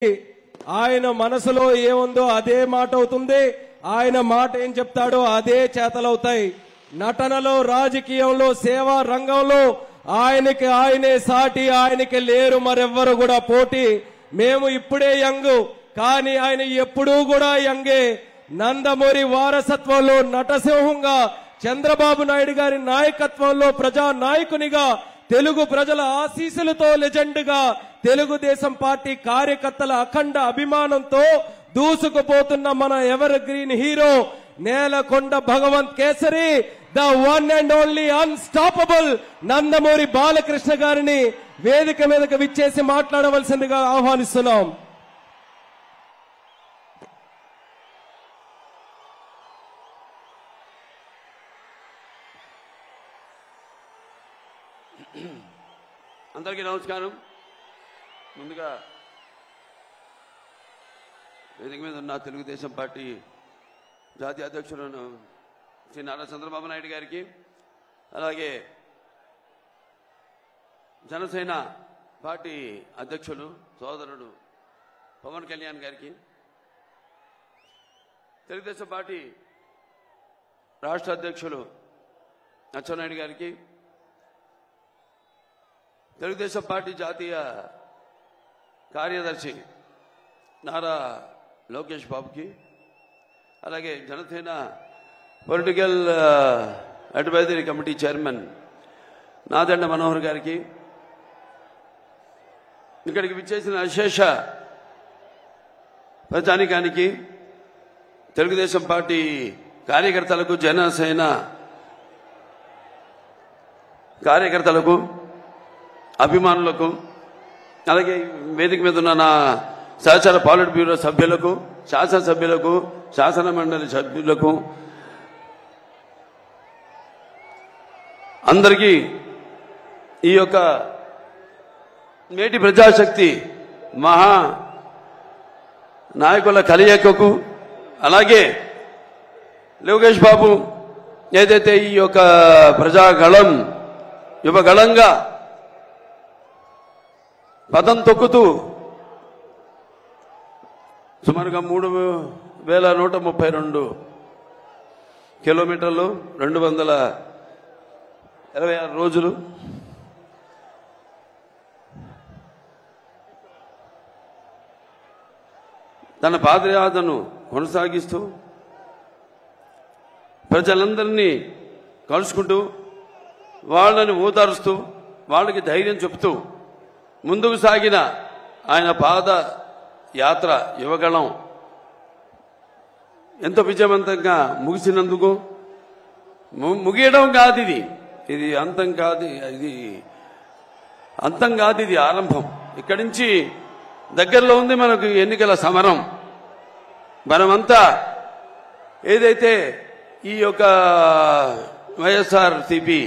ఆయన మనసులో ఏముందో అదే మాట అవుతుంది. ఆయన మాట ఏం చెప్తాడో అదే చేతలవుతాయి. నటనలో, రాజకీయంలో, సేవా రంగంలో ఆయనే సాటి, ఆయనకి లేరు మరెవ్వరు కూడా పోటీ. మేము ఇప్పుడే యంగ్, కానీ ఆయన ఎప్పుడూ కూడా యంగే. నందమూరి వారసత్వంలో నటసింహంగా, చంద్రబాబు నాయుడు గారి నాయకత్వంలో ప్రజా నాయకునిగా, తెలుగు ప్రజల ఆశీస్సులతో లెజెండ్ గా, తెలుగుదేశం పార్టీ కార్యకర్తల అఖండ అభిమానంతో దూసుకుపోతున్న మన evergreen hero Nelakonda Bhagavanth Kesari, the one and only unstoppable Nandamuri Balakrishna గారిని వేదిక మీదకి విచ్చేసి మాట్లాడవలసిందిగా ఆహ్వానిస్తున్నాం. అందరికీ నమస్కారం. ముందుగా వేదిక మీద ఉన్న తెలుగుదేశం పార్టీ జాతీయ అధ్యక్షుడు శ్రీ నారా చంద్రబాబు నాయుడు గారికి, అలాగే జనసేన పార్టీ అధ్యక్షులు సోదరుడు పవన్ కళ్యాణ్ గారికి, తెలుగుదేశం పార్టీ రాష్ట్ర అధ్యక్షులు అచ్చెన్నాయుడు గారికి, తెలుగుదేశం పార్టీ జాతీయ కార్యదర్శి నారా లోకేష్ బాబుకి, అలాగే Janasena political advisory committee chairman Nadendla Manohar గారికి, ఇక్కడికి విచ్చేసిన అశేష ప్రజానికానికి, తెలుగుదేశం పార్టీ కార్యకర్తలకు, జనసేన కార్యకర్తలకు, అభిమానులకు, అలాగే వేదిక మీద ఉన్న నా సహచర పాలిట్ బ్యూరో సభ్యులకు, శాసనసభ్యులకు, శాసన మండలి సభ్యులకు అందరికీ ఈ యొక్క నేటి ప్రజాశక్తి మహా నాయకుల కలయికకు, అలాగే లోకేష్ బాబు ఏదైతే ఈ యొక్క ప్రజాగళం యువగళంగా పదం తొక్కుతూ సుమారుగా 3132 కిలోమీటర్లు, 226 రోజులు తన పాదయాత్రను కొనసాగిస్తూ ప్రజలందరినీ కలుసుకుంటూ, వాళ్ళని ఓదారుస్తూ, వాళ్ళకి ధైర్యం చెప్తూ ముందుకు సాగిన ఆయన పాద యాత్ర యువగళం ఎంతో విజయవంతంగా ముగిసినందుకు, ముగియడం కాదు ఇది అంతం కాదు, ఇది ఆరంభం. ఇక్కడి నుంచి దగ్గరలో ఉంది మనకు ఎన్నికల సమరం. మనమంతా ఏదైతే ఈ యొక్క వైఎస్ఆర్సీపీ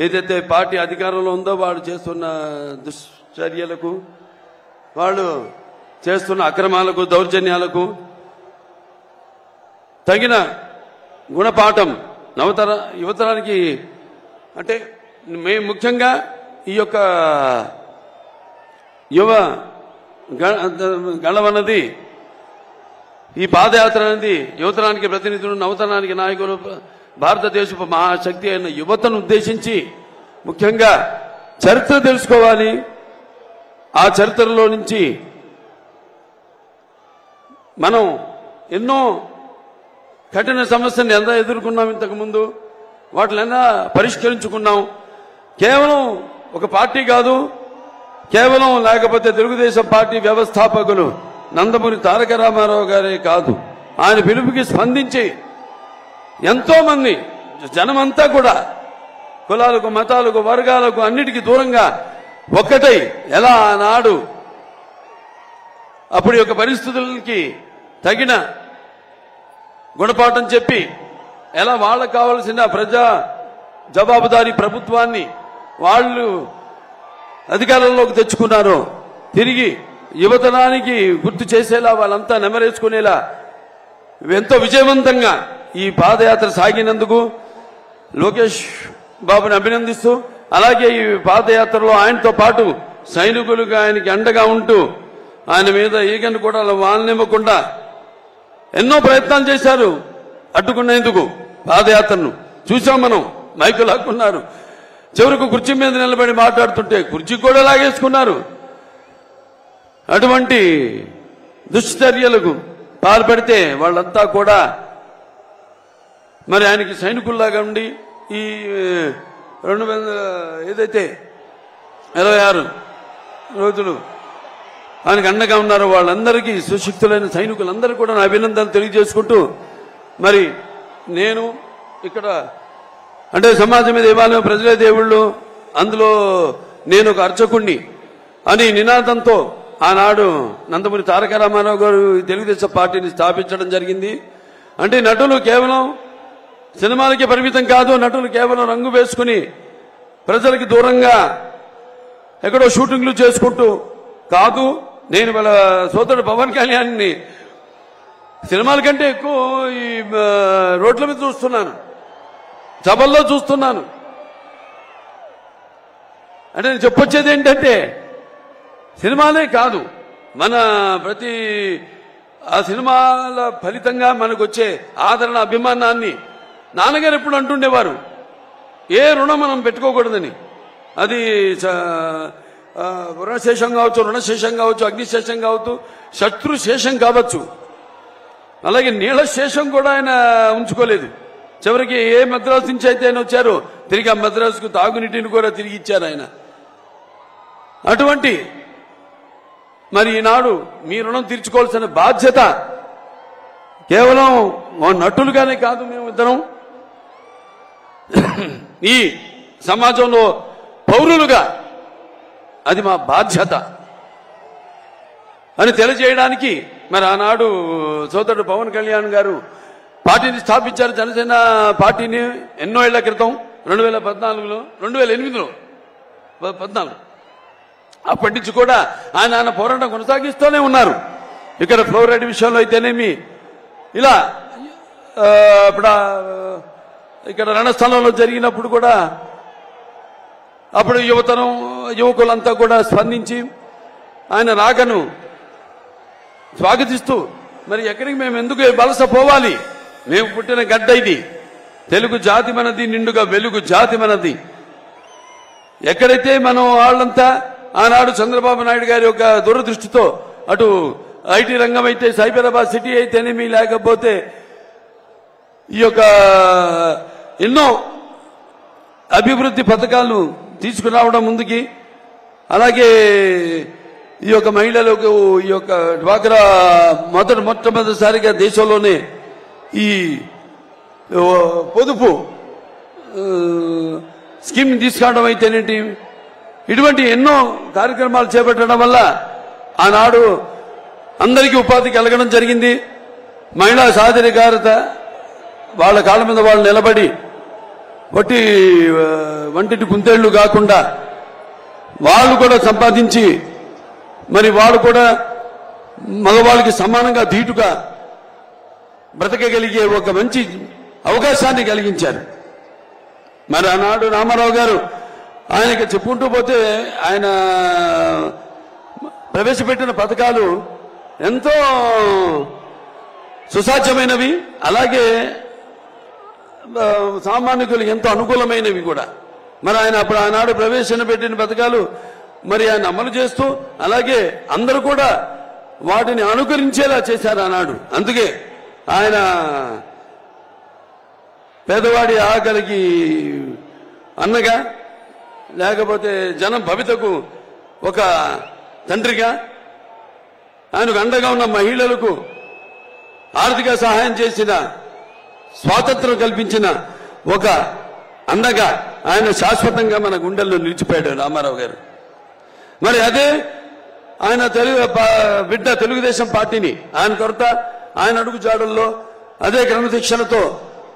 ఏదైతే పార్టీ అధికారంలో ఉందో వాళ్ళు చేస్తున్న దుశ్చర్యలకు, వాళ్ళు చేస్తున్న అక్రమాలకు, దౌర్జన్యాలకు తగిన గుణపాఠం యువతరానికి, అంటే మేము ముఖ్యంగా ఈ యొక్క యువ గళమన్నది, ఈ పాదయాత్ర అనేది యువతరానికి ప్రతినిధులు, నవతరానికి నాయకులు, భారతదేశపు మహాశక్తి అయిన యువతను ఉద్దేశించి ముఖ్యంగా చరిత్ర తెలుసుకోవాలి. ఆ చరిత్రలో నుంచి మనం ఎన్నో కఠిన సమస్యలను ఎలా ఎదుర్కొన్నాం, ఇంతకుముందు వాటిని ఎలా పరిష్కరించుకున్నాం. కేవలం ఒక పార్టీ కాదు, కేవలం లేకపోతే తెలుగుదేశం పార్టీ వ్యవస్థాపకులు నందమూరి తారక రామారావు గారే కాదు, ఆయన పిలుపుకి స్పందించి ఎంతో మంది జనమంతా కూడా కులాలకు, మతాలకు, వర్గాలకు అన్నిటికీ దూరంగా ఒక్కటై ఎలా ఆనాడు అప్పుడు యొక్క పరిస్థితులకి తగిన గుణపాఠం చెప్పి ఎలా వాళ్ళకు కావలసిన ప్రజా జవాబుదారీ ప్రభుత్వాన్ని వాళ్ళు అధికారంలోకి తెచ్చుకున్నారో తిరిగి యువతరానికి గుర్తు చేసేలా, వాళ్ళంతా నెమరేసుకునేలా ఎంతో విజయవంతంగా ఈ పాదయాత్ర సాగినందుకు లోకేష్ బాబుని అభినందిస్తూ, అలాగే ఈ పాదయాత్రలో ఆయనతో పాటు సైనికులుగా ఆయనకి అండగా ఉంటూ ఆయన మీద ఈగను కూడా వాలనివ్వకుండా ఎన్నో ప్రయత్నాలు చేశారు అడ్డుకునేందుకు. పాదయాత్రను చూసాం మనం. మైకులు లాక్కున్నారు. చివరకు కుర్చీ మీద నిలబడి మాట్లాడుతుంటే కుర్చీ కూడా లాగేసుకున్నారు. అటువంటి దుశ్చర్యలకు పాల్పడితే వాళ్ళంతా కూడా మరి ఆయనకి సైనికుల్లాగా ఉండి ఈ 26 రోజులు ఆయనకు అండగా ఉన్నారు. వాళ్ళందరికీ సుశిక్తులైన సైనికులందరూ కూడా నా అభినందనలు తెలియజేసుకుంటూ మరి నేను ఇక్కడ అంటే సమాజం మీద దేవాలయం ప్రజలే దేవుళ్ళు, అందులో నేను ఒక అర్చకుణ్ణి అని నినాదంతో ఆనాడు నందమూరి తారక రామారావు గారు తెలుగుదేశం పార్టీని స్థాపించడం జరిగింది. అంటే నటులు కేవలం సినిమాలకి పరిమితం కాదు. నటులు కేవలం రంగు వేసుకుని ప్రజలకి దూరంగా ఎక్కడో షూటింగ్లు చేసుకుంటూ కాదు. నేను వాళ్ళ సోదరుడు పవన్ కళ్యాణ్ని సినిమాల కంటే ఎక్కువ ఈ రోడ్ల మీద చూస్తున్నాను, సభల్లో చూస్తున్నాను. అంటే నేను చెప్పొచ్చేది ఏంటంటే సినిమాలే కాదు, మన ప్రతి ఆ సినిమాల ఫలితంగా మనకు వచ్చే ఆదరణ, అభిమానాన్ని నాన్నగారు ఎప్పుడు అంటుండేవారు, ఏ రుణం మనం పెట్టుకోకూడదని. అది రుణశేషం కావచ్చు, రుణశేషం కావచ్చు, అగ్నిశేషం కావచ్చు, శత్రుశేషం కావచ్చు. అలాగే నీళ్ల శేషం కూడా ఆయన ఉంచుకోలేదు. చివరికి ఏ మద్రాసు నుంచి అయితే ఆయన వచ్చారో తిరిగి ఆ మద్రాసుకు తాగునీటిని కూడా తిరిగి ఇచ్చారు ఆయన. అటువంటి మరి ఈనాడు మీ రుణం తీర్చుకోవాల్సిన బాధ్యత కేవలం నటులుగానే కాదు, మేము ఇద్దరం ఈ సమాజంలో పౌరులుగా అది మా బాధ్యత అని తెలియజేయడానికి మరి ఆనాడు సోదరుడు పవన్ కళ్యాణ్ గారు పార్టీని స్థాపించారు. జనసేన పార్టీని ఎన్నో ఏళ్ల క్రితం 2014లో 2008లో 14 అప్పటి నుంచి కూడా ఆయన పోరాటం కొనసాగిస్తూనే ఉన్నారు. ఇక్కడ ఫ్లోరైడ్ విషయంలో అయితేనేమి, ఇలా ఇప్పుడు ఇక్కడ రణస్థలంలో జరిగినప్పుడు కూడా అప్పుడు యువకులంతా కూడా స్పందించి ఆయన రాకను స్వాగతిస్తూ మరి ఎక్కడికి మేము ఎందుకు వలస పోవాలి, మేము పుట్టిన గడ్డ ఇది, తెలుగు జాతి మనది, నిండుగా వెలుగు జాతి మనది. ఎక్కడైతే మనం వాళ్ళంతా ఆనాడు చంద్రబాబు నాయుడు గారి యొక్క దూరదృష్టితో అటు ఐటీ రంగం అయితే సైబరాబాద్ సిటీ అయితేనేమి, లేకపోతే ఈ యొక్క ఎన్నో అభివృద్ధి పథకాలు తీసుకురావడం ముందుకి, అలాగే ఈ యొక్క మహిళలకు ఈ యొక్క డ్వాక్రా మొట్టమొదటిసారిగా దేశంలోనే ఈ పొదుపు స్కీమ్ తీసుకురావడం అయితేనేంటి, ఇటువంటి ఎన్నో కార్యక్రమాలు చేపట్టడం వల్ల ఆనాడు అందరికీ ఉపాధి కలగడం జరిగింది. మహిళా సాధికారత, వాళ్ళ కాళ్ళ మీద వాళ్ళు నిలబడి వంటిటి కుందేళ్లు కాకుండా వాళ్ళు కూడా సంపాదించి మరి వాళ్ళు కూడా మగవాళ్ళకి సమానంగా ధీటుగా బ్రతకగలిగే ఒక మంచి అవకాశాన్ని కలిగించారు. మరి ఆనాడు రామారావు గారు ఆయనకి చెప్పుకుంటూ పోతే ఆయన ప్రవేశపెట్టిన పథకాలు ఎంతో సుసాధ్యమైనవి, అలాగే సామాన్యులు ఎంతో అనుకూలమైనవి కూడా. మరి ఆయన అప్పుడు ఆనాడు ప్రవేశపెట్టిన పథకాలు మరి ఆయన అమలు చేస్తూ అలాగే అందరూ కూడా వాటిని అనుకరించేలా చేశారు ఆనాడు. అందుకే ఆయన పేదవాడి ఆకలికి అన్నగా, లేకపోతే జనం భవితకు ఒక తండ్రిగా, ఆయనకు అండగా ఉన్న మహిళలకు ఆర్థిక సహాయం చేసిన, స్వాతంత్రం కల్పించిన ఒక అండగా ఆయన శాశ్వతంగా మన గుండెల్లో నిలిచిపోయాడు రామారావు గారు. మరి అదే ఆయన బిడ్డ తెలుగుదేశం పార్టీని ఆయన కొరత, ఆయన అడుగు జాడల్లో అదే క్రమశిక్షణతో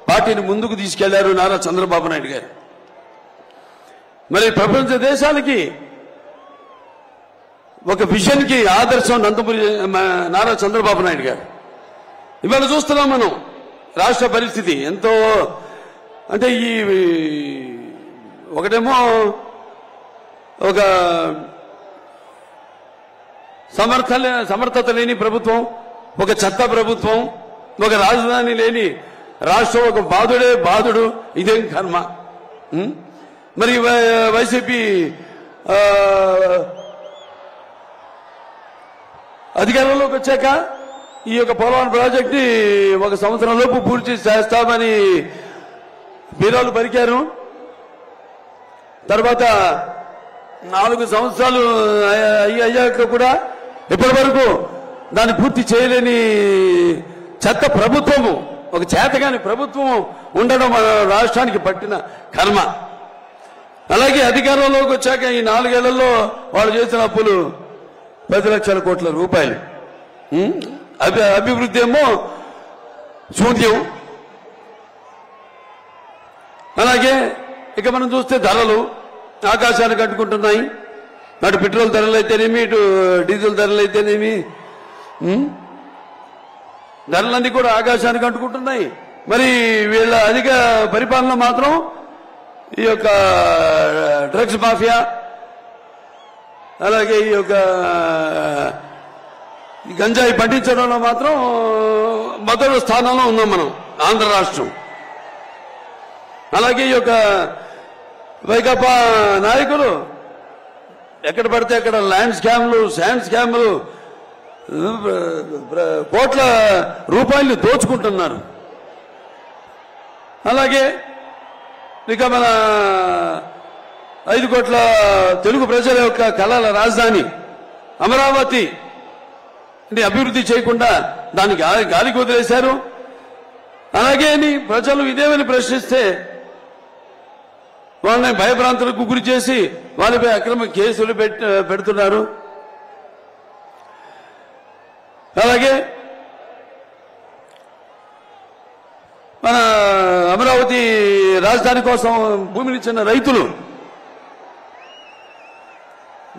పార్టీని ముందుకు తీసుకెళ్లారు నారా చంద్రబాబు నాయుడు గారు. మరి ప్రపంచ దేశాలకి ఒక విజన్ కి ఆదర్శం నందమూరి నారా చంద్రబాబు నాయుడు గారు. ఇవాళ చూస్తున్నాం మనం రాష్ట్ర పరిస్థితి ఎంతో, అంటే ఒకటేమో ఒక సమర్థత లేని ప్రభుత్వం, ఒక చెత్త ప్రభుత్వం, ఒక రాజధాని లేని రాష్ట్రం, ఒక బాధుడు. ఇదేం కర్మ? మరి వైసీపీ అధికారంలోకి వచ్చాక ఈ యొక్క పోలవరం ప్రాజెక్ట్ ని 1 సంవత్సరం లోపు పూర్తి చేస్తామని బీరాలు పలికారు. తర్వాత 4 సంవత్సరాలు అయ్యాక కూడా ఇప్పటి వరకు దాన్ని పూర్తి చేయలేని చెత్త ప్రభుత్వము, ఒక చేతగాని ప్రభుత్వం ఉండడం మన రాష్ట్రానికి పట్టిన కర్మ. అలాగే అధికారంలోకి వచ్చాక ఈ 4 ఏళ్లలో వాళ్ళు చేసిన అప్పులు 10 లక్షల కోట్ల రూపాయలు. అభివృద్ధి ఏమో శూన్యం. అలాగే ఇక మనం చూస్తే ధరలు ఆకాశానికి అంటుకుంటున్నాయి. అటు పెట్రోల్ ధరలు అయితేనేమి, ఇటు డీజిల్ ధరలు అయితేనేమి, ధరలన్నీ కూడా ఆకాశానికి అంటుకుంటున్నాయి. మరి వీళ్ళ అధిక పరిపాలన మాత్రం ఈ యొక్క డ్రగ్స్ మాఫియా, అలాగే ఈ యొక్క గంజాయి పండించడంలో మాత్రం మొదటి స్థానంలో ఉన్నాం మనం, ఆంధ్ర రాష్ట్రం. అలాగే ఈ యొక్క వైకాపా నాయకులు ఎక్కడ పడితే అక్కడ ల్యాండ్ స్కామ్లు, శాండ్ స్కామ్లు, కోట్ల రూపాయలు దోచుకుంటున్నారు. అలాగే ఇక మన 5 కోట్ల తెలుగు ప్రజల యొక్క కళల రాజధాని అమరావతి అభివృద్ధి చేయకుండా దాన్ని గాలికి వదిలేశారు. అలాగే ప్రజలు ఇదేమని ప్రశ్నిస్తే వాళ్ళని భయభ్రాంతులకు గురి చేసి వాళ్ళపై అక్రమ కేసులు పెడుతున్నారు. అలాగే మన అమరావతి రాజధాని కోసం భూమిని ఇచ్చిన రైతులు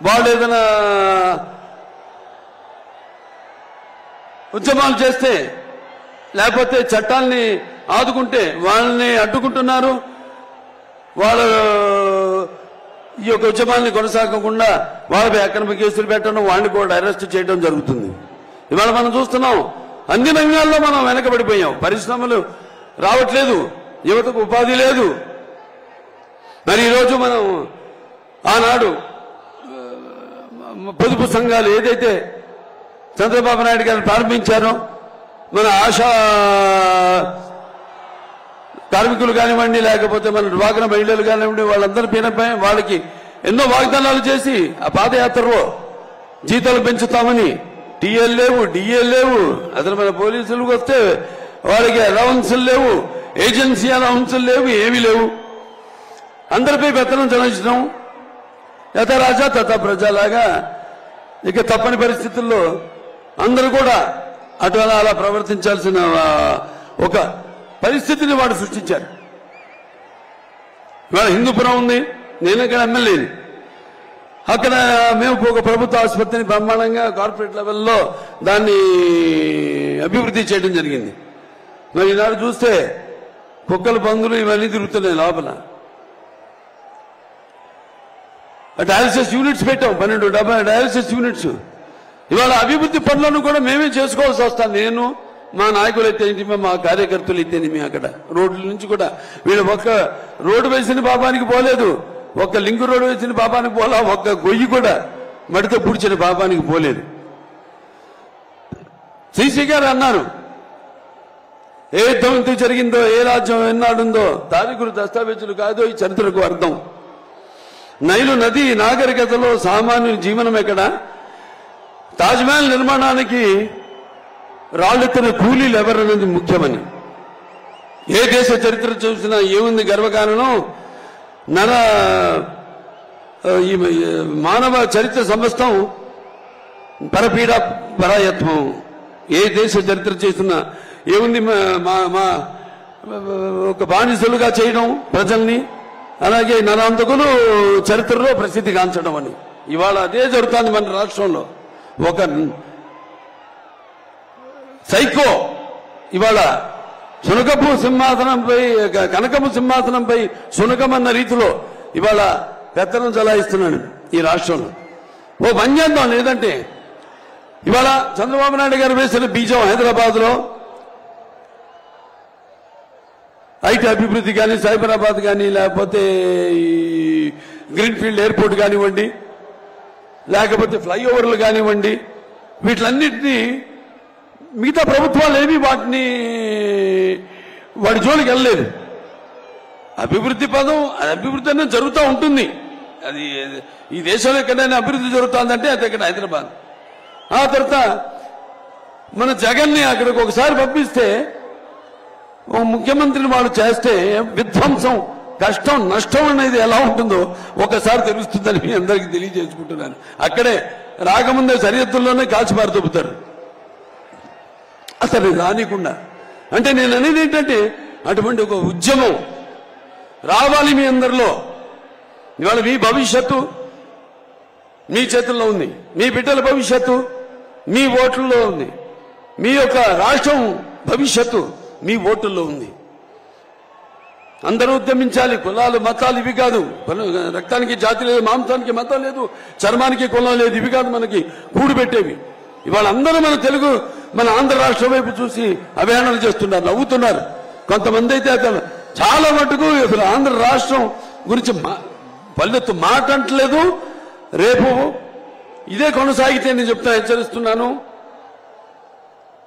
వాళ్ళు ఏదైనా ఉద్యమాలు చేస్తే, లేకపోతే చట్టాల్ని ఆదుకుంటే వాళ్ళని అడ్డుకుంటున్నారు. వాళ్ళు ఈ యొక్క ఉద్యమాన్ని కొనసాగకుండా వాళ్ళపై అక్రమ కేసులు పెట్టడం, వాళ్ళని కూడా అరెస్ట్ చేయడం జరుగుతుంది. ఇవాళ మనం చూస్తున్నాం అన్ని రంగాల్లో మనం వెనకబడిపోయాం. పరిశ్రమలు రావట్లేదు, యువతకు ఉపాధి లేదు. మరి ఈరోజు మనం ఆనాడు పొదుపు సంఘాలు ఏదైతే చంద్రబాబు నాయుడు గారు ప్రారంభించారో, మన ఆశా కార్మికులు కానివ్వండి, లేకపోతే మన డ్వాక్రా మహిళలు కానివ్వండి, వాళ్ళందరి పైన వాళ్ళకి ఎన్నో వాగ్దానాలు చేసి ఆ పాదయాత్రలో జీతాలు పెంచుతామని, టీఎల్ లేవు, డిఏ లేవు, అసలు మన పోలీసులకు వస్తే వాళ్ళకి అలవెన్సులు లేవు, ఏజెన్సీ అలవెన్సులు లేవు, ఏమీ లేవు. అందరిపై పెత్తనం చెల్లించడం, యథరాజా తథా ప్రజలాగా ఇక తప్పని పరిస్థితుల్లో అందరూ కూడా అటు అలా ప్రవర్తించాల్సిన ఒక పరిస్థితిని వాడు సృష్టించారు. ఇవాళ హిందూపురం ఉంది, నేను ఇక్కడ ఎమ్మెల్యేని. అక్కడ మేము ఒక ప్రభుత్వ ఆసుపత్రిని బ్రహ్మాండంగా కార్పొరేట్ లెవెల్లో దాన్ని అభివృద్ధి చేయడం జరిగింది. మరి ఈనాడు చూస్తే కుక్కలు, పందులు ఇవన్నీ తిరుగుతున్నాయి లోపల. డయాలసిస్ యూనిట్స్ పెట్టాం, 12 డయాలసిస్ యూనిట్స్. ఇవాళ అభివృద్ధి పనులను కూడా మేమే చేసుకోవాల్సి వస్తాం. నేను, మా నాయకులు అయితేనేమి, మా కార్యకర్తలు అయితేనేమి. అక్కడ రోడ్ల నుంచి కూడా వీళ్ళు ఒక్క రోడ్డు వేసిన పాపానికి పోలేదు, ఒక్క లింక్ రోడ్డు వేసిన పాపానికి పోలా, ఒక్క గొయ్యి కూడా మడితో పూడ్చిన పాపానికి పోలేదు. శ్రీశ్రీ గారు అన్నారు, ఏ యుద్ధం ఎంత జరిగిందో, ఏ రాజ్యం ఎన్నాడుందో తారీఖులు దస్తావేజులు కాదో ఈ చరిత్రకు అర్థం. నైలు నది నాగరికతలో సామాన్యుల జీవనం ఎక్కడ? తాజ్మహల్ నిర్మాణానికి రాళ్లెత్తిన కూలీలు ఎవరన్నది ముఖ్యమని. ఏ దేశ చరిత్ర చూసినా ఏముంది గర్వకారణం? ఈ మానవ చరిత్ర సమస్తం పరపీడ పరాయత్వం. ఏ దేశ చరిత్ర చేసినా ఏముంది? ఒక బానిసలుగా చేయడం ప్రజల్ని, అలాగే నరాంతకులు చరిత్రలో ప్రసిద్ధి గాంచడం అని. ఇవాళ అదే జరుగుతుంది మన రాష్ట్రంలో. ఒక సైకో ఇవాళ శునకపు సింహాసనంపై, కనకపు సింహాసనంపై శునకమన్న రీతిలో ఇవాళ పెత్తనం చలాయిస్తున్నాడు ఈ రాష్ట్రంలో. ఓ పని చేద్దాం, లేదంటే ఇవాళ చంద్రబాబు నాయుడు గారు వేసిన బీజం హైదరాబాద్ లో ఐటీ అభివృద్ధి కానీ, సైబరాబాద్ కానీ, లేకపోతే ఈ గ్రీన్ఫీల్డ్ ఎయిర్పోర్ట్ కానివ్వండి, లేకపోతే ఫ్లైఓవర్లు కానివ్వండి, వీటిలన్నింటినీ మిగతా ప్రభుత్వాలు ఏమీ వాటి జోలికి వెళ్ళలేదు. అభివృద్ధి పదం అభివృద్ధి అనేది జరుగుతూ ఉంటుంది. అది ఈ దేశంలో ఎక్కడైనా అభివృద్ధి జరుగుతుందంటే అది ఇక్కడ హైదరాబాద్. ఆ తర్వాత మన జగన్ని అక్కడికి ఒకసారి పంపిస్తే ముఖ్యమంత్రిని వాళ్ళు చేస్తే విధ్వంసం, కష్టం, నష్టం అనేది ఎలా ఉంటుందో ఒకసారి తెలుస్తుందని మీ అందరికీ తెలియజేసుకుంటున్నాను. అక్కడే రాకముందే సరిహద్దుల్లోనే కాల్చిపారు దొబ్బుతారు అసలు రానికుండా. అంటే నేను అనేది ఏంటంటే అటువంటి ఒక ఉద్యమం రావాలి మీ అందరిలో. ఇవాళ మీ భవిష్యత్తు మీ చేతుల్లో ఉంది, మీ బిడ్డల భవిష్యత్తు మీ ఓట్లలో ఉంది, మీ యొక్క రాష్ట్రం భవిష్యత్తు మీ ఓటుల్లో ఉంది. అందరూ ఉద్యమించాలి. కులాలు మతాలు ఇవి కాదు. రక్తానికి జాతి లేదు, మాంసానికి మతం లేదు, చర్మానికి కులం లేదు, ఇవి కాదు మనకి కూడు పెట్టేవి. ఇవాళ అందరూ మన ఆంధ్ర రాష్ట్రం వైపు చూసి అవహేళన చేస్తున్నారు, నవ్వుతున్నారు. కొంతమంది అయితే అసలు చాలా మటుకు అసలు ఆంధ్ర రాష్ట్రం గురించి పల్లెత్తు మాట అంటలేదు. రేపు ఇదే కొనసాగితే నేను హెచ్చరిస్తున్నాను,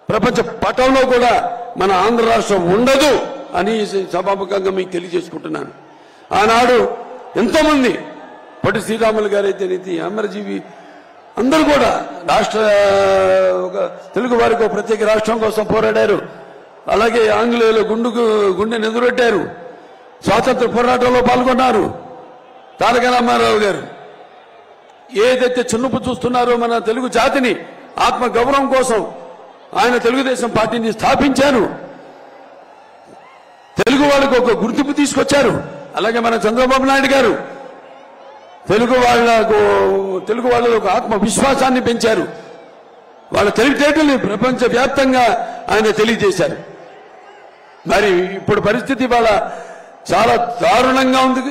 ప్రపంచ పటంలో కూడా మన ఆంధ్ర రాష్ట్రం ఉండదు అని సభాముఖంగా మీకు తెలియజేసుకుంటున్నాను. ఆనాడు ఎంతో మంది పొట్టి శ్రీరాములు గారు అయితే నీతి అమరజీవి అందరూ కూడా ఒక తెలుగు వారికి ఒక ప్రత్యేక రాష్ట్రం కోసం పోరాడారు. అలాగే ఆంగ్లేయులు గుండె ఎదురొట్టారు, స్వాతంత్ర పోరాటంలో పాల్గొన్నారు. తారక రామారావు గారు ఏదైతే చిన్నపు చూస్తున్నారో మన తెలుగు జాతిని ఆత్మ గౌరవం కోసం ఆయన తెలుగుదేశం పార్టీని స్థాపించారు. తెలుగు వాళ్ళకు ఒక గుర్తింపు తీసుకొచ్చారు. అలాగే మన చంద్రబాబు నాయుడు గారు తెలుగు వాళ్ళలో ఒక ఆత్మ విశ్వాసాన్ని పెంచారు. వాళ్ళ తెలివితేటల్ని ప్రపంచ వ్యాప్తంగా ఆయన తెలియజేశారు. మరి ఇప్పుడు పరిస్థితి వాళ్ళ చాలా దారుణంగా ఉంది.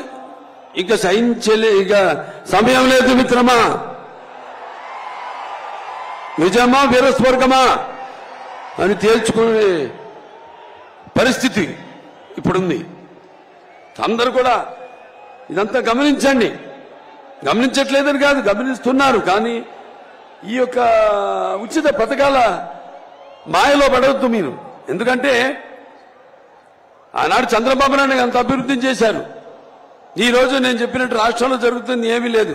ఇక ఇక సమయం లేదు మిత్రమా, నిజమా వీరస్వర్గమా అని తేల్చుకునే పరిస్థితి ఇప్పుడుంది. అందరూ కూడా ఇదంతా గమనించండి. గమనించట్లేదని కాదు, గమనిస్తున్నారు. కానీ ఈ యొక్క ఉచిత పథకాల మాయలో పడవద్దు మీరు. ఎందుకంటే ఆనాడు చంద్రబాబు నాయుడు అంత అభివృద్ధి చేశారు. ఈ రోజు నేను చెప్పినట్టు రాష్ట్రంలో జరుగుతుంది ఏమీ లేదు.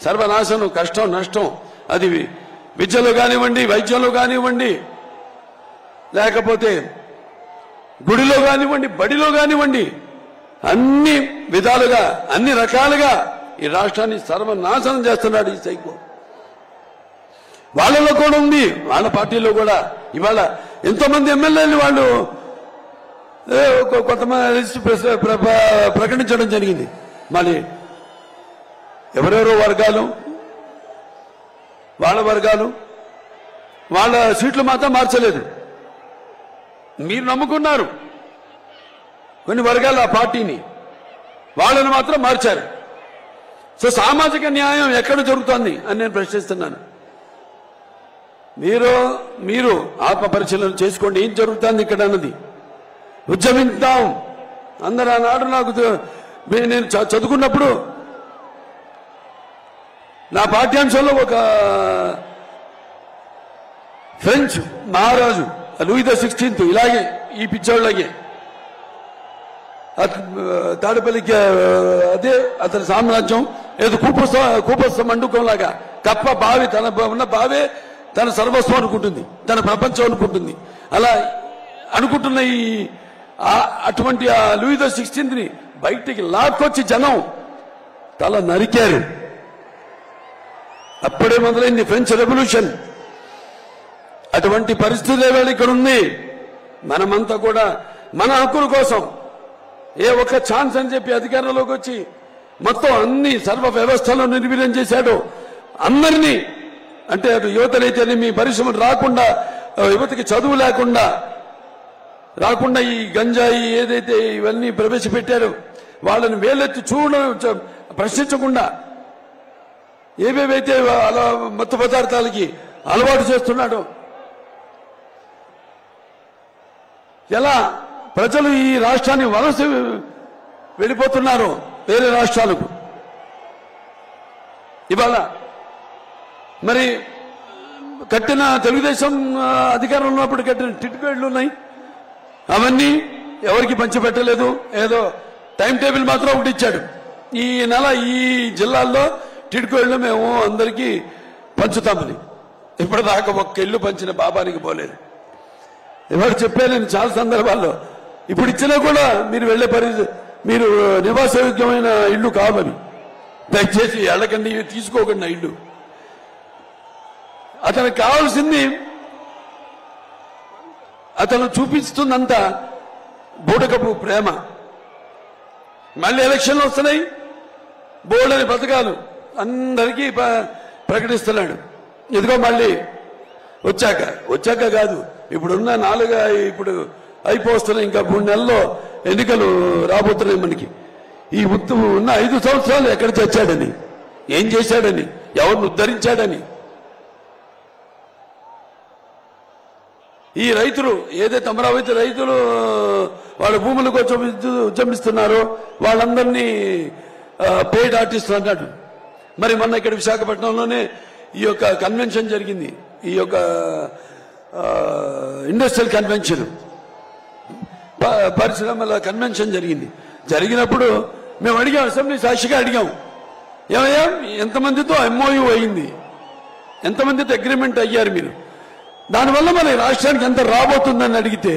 సర్వనాశనం, కష్టం, నష్టం. అది విద్యలో కానివ్వండి, వైద్యంలో కానివ్వండి, లేకపోతే గుడిలో కానివ్వండి, బడిలో కానివ్వండి, అన్ని విధాలుగా అన్ని రకాలుగా ఈ రాష్ట్రాన్ని సర్వనాశనం చేస్తున్నాడు ఈ సైకో. వాళ్ళలో కూడా ఉంది, వాళ్ళ పార్టీలో కూడా. ఇవాళ ఎంతో మంది ఎమ్మెల్యేలు వాళ్ళు కొంతమంది ప్రకటించడం జరిగింది. మరి ఎవరెవరో వర్గాలు వాళ్ళ సీట్లు మాత్రం మార్చలేదు. మీరు నమ్ముకున్నారు కొన్ని వర్గాల ఆ పార్టీని, వాళ్ళని మాత్రం మార్చారు. సో సామాజిక న్యాయం ఎక్కడ జరుగుతోంది అని నేను ప్రశ్నిస్తున్నాను. మీరు ఆత్మ పరిశీలన చేసుకోండి, ఏం జరుగుతుంది ఇక్కడ అన్నది. ఉద్యమిద్దాం అందరూ. ఆనాడు నేను చదువుకున్నప్పుడు నా పాఠ్యాంశంలో ఒక ఫ్రెంచ్ మహారాజు లూయి ద 16 ఇలాగే ఈ పిచ్చోళ్ళగే తాడపల్లికి అదే అతని సామ్రాజ్యం ఏదో కూపస్థ మండుకం లాగా కప్ప బావి తన ఉన్న బావే తన సర్వస్వం అనుకుంటుంది, తన ప్రపంచం అనుకుంటుంది. అలా అనుకుంటున్న అటువంటి ఆ లూయి ద 16ని బయటికి లాక్కొచ్చి జనం తల నరికారు. అప్పుడే మొదలైంది ఫ్రెంచ్ రెవల్యూషన్. అటువంటి పరిస్థితి వేళ ఇక్కడ ఉంది. మనమంతా కూడా మన హక్కుల కోసం ఏ ఒక్క ఛాన్స్ అని చెప్పి అధికారంలోకి వచ్చి మొత్తం అన్ని సర్వ వ్యవస్థలను నిర్వీర్యం చేశాడు. అందరినీ అంటే అటు యువతనైతే మీ పరిశ్రమలు రాకుండా, యువతకి చదువు రాకుండా ఈ గంజాయి ఏదైతే ఇవన్నీ ప్రవేశపెట్టారో వాళ్ళని వేలెత్తి ప్రశ్నించకుండా ఏవేవైతే అలా మత్తు పదార్థాలకి అలవాటు చేస్తున్నాడు. ఎలా ప్రజలు ఈ రాష్ట్రాన్ని వలస వెళ్ళిపోతున్నారు వేరే రాష్ట్రాలకు. ఇవాళ మరి కట్టిన తెలుగుదేశం అధికారంలో ఉన్నప్పుడు కట్టిన టిట్కోడ్లు ఉన్నాయి, అవన్నీ ఎవరికి పంచిపెట్టలేదు. ఏదో టైం టేబుల్ మాత్రం ఒకటి ఇచ్చాడు, ఈ నెల ఈ జిల్లాల్లో టిట్కోడ్లు మేము అందరికీ పంచుతామని. ఇప్పటిదాకా ఒక్క ఇల్లు పంచిన పాపానికి పోలేదు. ఎవరు చెప్పాను నేను చాలా సందర్భాల్లో. ఇప్పుడు ఇచ్చినా కూడా మీరు వెళ్లే మీరు నివాసయోగ్యమైన ఇల్లు కావని, దయచేసి వెళ్ళకండి, తీసుకోకండి ఇల్లు. అతనికి కావాల్సింది అతను చూపిస్తుందంతా బూటకపు ప్రేమ. మళ్ళీ ఎలక్షన్లు వస్తున్నాయి, బోల్డని పథకాలు అందరికీ ప్రకటిస్తున్నాడు. ఇదిగో మళ్ళీ వచ్చాక కాదు, ఇప్పుడున్న ఇప్పుడు అయిపోతున్నాయి, ఇంకా 3 నెలల్లో ఎన్నికలు రాబోతున్నాయి మనకి. ఈ ఉన్న 5 సంవత్సరాలు ఎక్కడ చచ్చాడని, ఏం చేశాడని, ఎవరిని ఉద్ధరించాడని. ఈ రైతులు ఏదైతే అమరావతి రైతులు వాళ్ళ భూముల కోసం ఉద్యమిస్తున్నారో వాళ్ళందరినీ పెయిడ్ ఆర్టిస్టులు అన్నాడు. మరి మొన్న ఇక్కడ విశాఖపట్నంలోనే ఈ యొక్క కన్వెన్షన్ జరిగింది, ఈ యొక్క ఇండస్ట్రియల్ కన్వెన్షన్, పరిశ్రమల కన్వెన్షన్ జరిగినప్పుడు మేము అడిగాం, అసెంబ్లీ సాక్షిగా అడిగాం, ఏమయ్యా ఎంతమందితో ఎంఓయూ అయింది, ఎంతమందితో అగ్రిమెంట్ అయ్యారు మీరు, దానివల్ల మన రాష్ట్రానికి ఎంత రాబోతుందని అడిగితే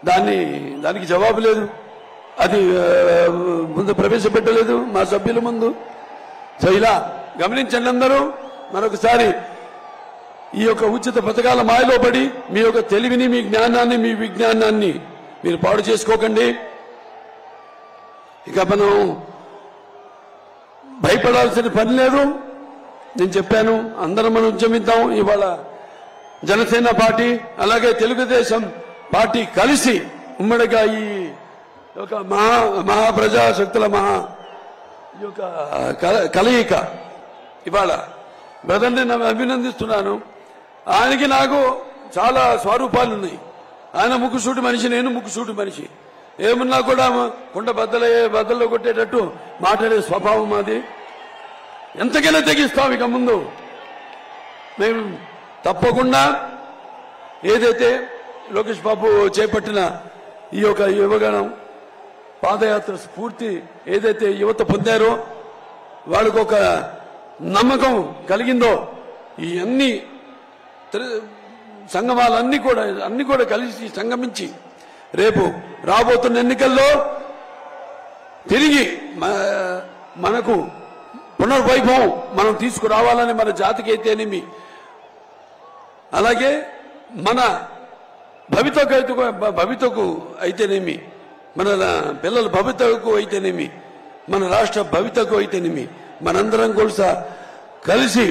దానికి జవాబు లేదు. అది ముందు ప్రవేశపెట్టలేదు మా సభ్యుల ముందు. సో ఇలా గమనించండి అందరూ. మరొకసారి ఈ యొక్క ఉచిత పథకాల మాయలో పడి మీ యొక్క తెలివిని, మీ జ్ఞానాన్ని, మీ విజ్ఞానాన్ని మీరు పాడు చేసుకోకండి. ఇక మనం భయపడాల్సిన పని లేదు. నేను చెప్పాను, అందరం మనం ఉద్యమిద్దాం. ఇవాళ జనసేన పార్టీ అలాగే తెలుగుదేశం పార్టీ కలిసి ఉమ్మడిగా ఈ యొక్క మహాప్రజాశక్తుల ఈ యొక్క కలయిక. ఇవాళ బ్రదర్ని నేను అభినందిస్తున్నాను. ఆయనకి నాకు చాలా స్వరూపాలు ఉన్నాయి. ఆయన ముక్కుసూటి మనిషి, నేను ముక్కుసూటి మనిషి. ఏమున్నా కూడా కుండ బద్దల్లో కొట్టేటట్టు మాట్లాడే స్వభావం అది. ఎంతకైనా తెగిస్తాం. ఇక ముందు మేము తప్పకుండా ఏదైతే లోకేష్ బాబు చేపట్టిన ఈ యొక్క యువగణం పాదయాత్ర స్ఫూర్తి ఏదైతే యువత పొందారో, వాళ్ళకు ఒక నమ్మకం కలిగిందో, ఈ అన్ని సంగమాలన్నీ కూడా కలిసి సంగమించి రేపు రాబోతున్న ఎన్నికల్లో తిరిగి మనకు పునర్వైభవం మనం తీసుకురావాలని, మన జాతికి అయితేనేమి, అలాగే మన భవితకు అయితేనేమి, మన పిల్లల భవితకు అయితేనేమి, మన రాష్ట్ర భవితకు అయితేనేమి, మనందరం కూడా కలిసి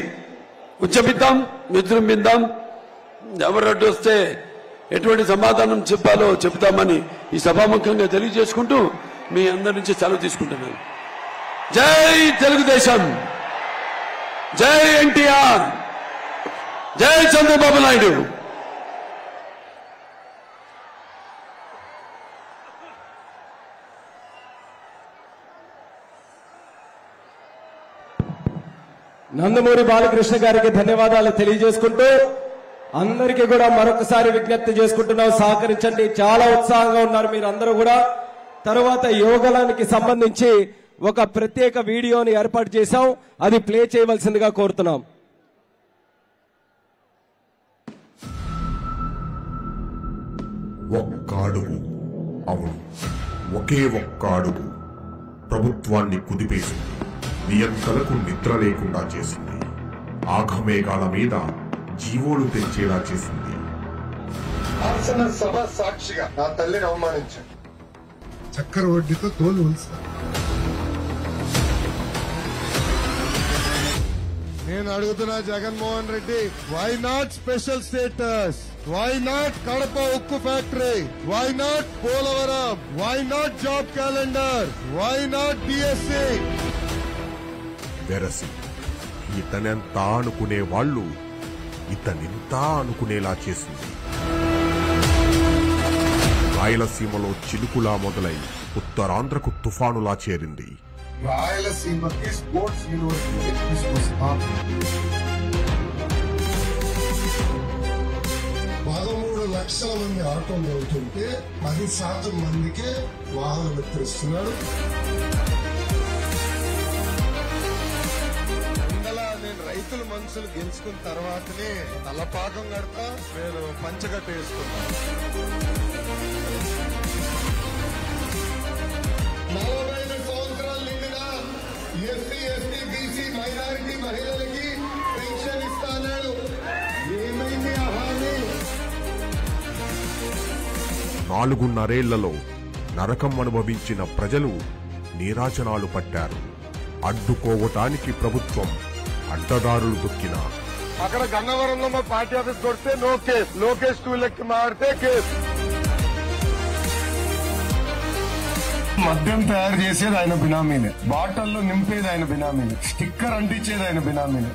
ఉద్యమిద్దాం, విజృంభిద్దాం. ఎవరు అడ్డు వస్తే ఎటువంటి సమాధానం చెప్పాలో చెప్తామని ఈ సభాముఖంగా తెలియజేసుకుంటూ మీ అందరి నుంచి సెలవు తీసుకుంటున్నాను. జై తెలుగుదేశం, జై ఎన్టీఆర్, జై చంద్రబాబు నాయుడు. నందమూరి బాలకృష్ణ గారికి ధన్యవాదాలు తెలియజేసుకుంటూ అందరికీ కూడా మరొకసారి విజ్ఞప్తి చేసుకుంటున్నాం, సహకరించండి. చాలా ఉత్సాహంగా ఉన్నారు మీరు అందరూ కూడా. తర్వాత యోగలానికి సంబంధించి ఒక ప్రత్యేక వీడియోని ఏర్పాటు చేశాం, అది ప్లే చేయవలసిందిగా కోరుతున్నాం. ఒక్క అడుగు, అవును ఒకే ఒక్క అడుగు ప్రభుత్వాన్ని కుదిపేసి నియంత్రణకు నిద్ర లేకుండా చేసింది. ఆఘమేఘాల మీద జీవోలు తెచ్చేలా చేసింది. సభ సాక్షిగా నా తల్లిని అవమానించాను. చక్కెర వడ్డీతో తోలు ఉంచుతా. నేను అడుగుతున్నా Jaganmohan Reddy, why not special status? Why not Kadapa ఉక్కు factory? Why not Polavaram? Why not job calendar? Why not DSC? వెరసి ఇతనెంత అనుకునే వాళ్ళు ఇతనింతా అనుకునేలా చేసింది. రాయలసీమలో చిలుకులా మొదలై ఉత్తరాంధ్రకు తుఫానులా చేరింది. రాయలసీమకి స్పోర్ట్స్ యూనివర్సిటీ తీసుకొస్తాం. 13 లక్షల మంది ఆటోలు వెళ్తుంటే 10% మందికే వాహనం ఎత్తిస్తున్నాడు. నేను రైతుల మనసులు గెలుచుకున్న తర్వాతనే తలపాకం కడతా, నేను పంచగట్ట వేసుకున్నాను. 45 సంవత్సరాలు నిండిన ఎస్సీ, ఎస్టీ, బీసీ, మైనారిటీ మహిళలకి పెన్షన్ ఇస్తాడు. ఏమైంది ఆ హామీ? 4.5 నరకం అనుభవించిన ప్రజలు నీరాజనాలు పట్టారు. అడ్డుకోవటానికి ప్రభుత్వం అడ్డదారులు దొక్కినా అక్కడ గన్నవరంలో మా పార్టీ ఆఫీస్ కొడితే నో కేసు, లోకేష్ 2 లెక్కి మారితే కేసు. మద్యం తయారు చేసేది ఆయన బినామీనే, బాటల్లో నింపేది ఆయన బినామీనే, స్టిక్కర్ అంటించేది ఆయన బినామీనే.